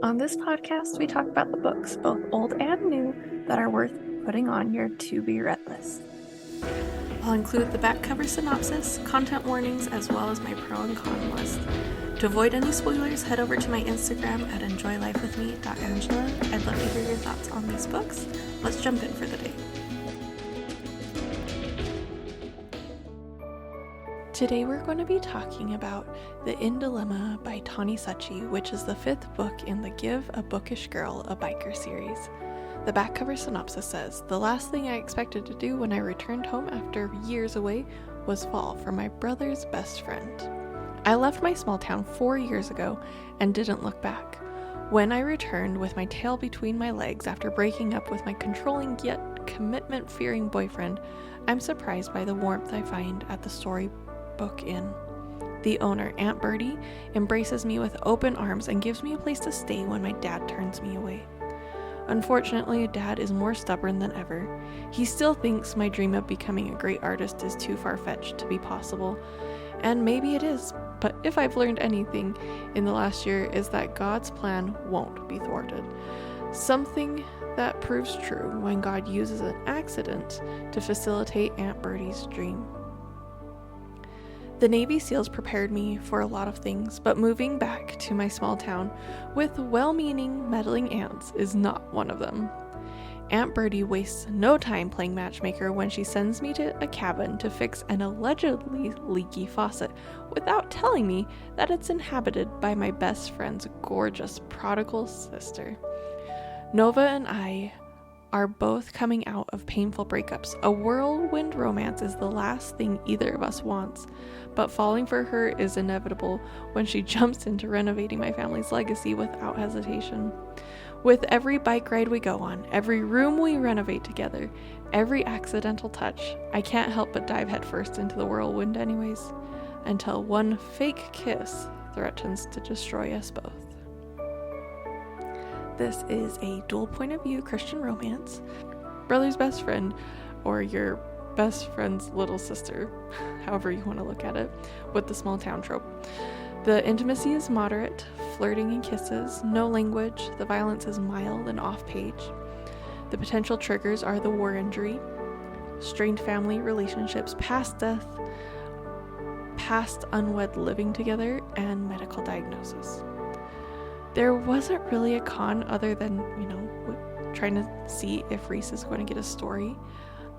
On this podcast, we talk about the books, both old and new, that are worth putting on your to-be-read list. I'll include the back cover synopsis, content warnings, as well as my pro and con list. To avoid any spoilers, head over to my Instagram at enjoylifewithme.angela. I'd love to hear your thoughts on these books. Let's jump in for the day. Today we're going to be talking about The In Dilemma by Tawni Suchy, which is the 5th book in the Give a Bookish Girl a Biker series. The back cover synopsis says, "The last thing I expected to do when I returned home after years away was fall for my brother's best friend. I left my small town 4 years ago and didn't look back. When I returned with my tail between my legs after breaking up with my controlling yet commitment-fearing boyfriend, I'm surprised by the warmth I find at the Storybook Inn. The owner, Aunt Birdie, embraces me with open arms and gives me a place to stay when my dad turns me away. Unfortunately, Dad is more stubborn than ever. He still thinks my dream of becoming a great artist is too far-fetched to be possible, and maybe it is, but if I've learned anything in the last year is that God's plan won't be thwarted. Something that proves true when God uses an accident to facilitate Aunt Birdie's dream. The Navy SEALs prepared me for a lot of things, but moving back to my small town with well-meaning, meddling aunts is not one of them. Aunt Birdie wastes no time playing matchmaker when she sends me to a cabin to fix an allegedly leaky faucet without telling me that it's inhabited by my best friend's gorgeous prodigal sister. Nova and I are both coming out of painful breakups. A whirlwind romance is the last thing either of us wants, but falling for her is inevitable when she jumps into renovating my family's legacy without hesitation. With every bike ride we go on, every room we renovate together, every accidental touch, I can't help but dive headfirst into the whirlwind anyways, until one fake kiss threatens to destroy us both." This is a dual point of view Christian romance. Brother's best friend, or your best friend's little sister, however you want to look at it, with the small town trope. The intimacy is moderate, flirting and kisses, no language, the violence is mild and off-page. The potential triggers are the war injury, strained family relationships, past death, past unwed living together, and medical diagnosis. There wasn't really a con other than, trying to see if Reese is going to get a story.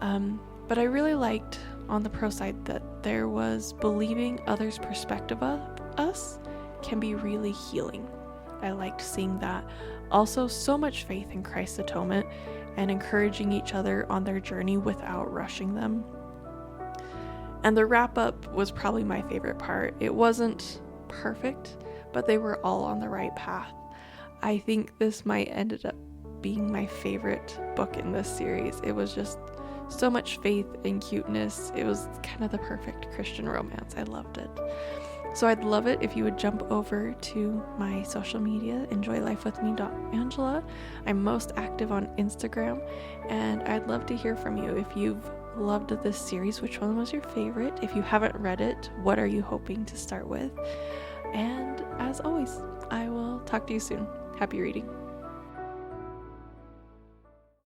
But I really liked on the pro side that there was believing others' perspective of us can be really healing. I liked seeing that. Also, so much faith in Christ's atonement and encouraging each other on their journey without rushing them. And the wrap up was probably my favorite part. It wasn't perfect, but they were all on the right path. I think this might ended up being my favorite book in this series. It was just so much faith and cuteness. It was kind of the perfect Christian romance. I loved it. So I'd love it if you would jump over to my social media, enjoylifewithme.angela. I'm most active on Instagram, and I'd love to hear from you. If you've loved this series, which one was your favorite? If you haven't read it, what are you hoping to start with? And as always, I will talk to you soon. Happy reading.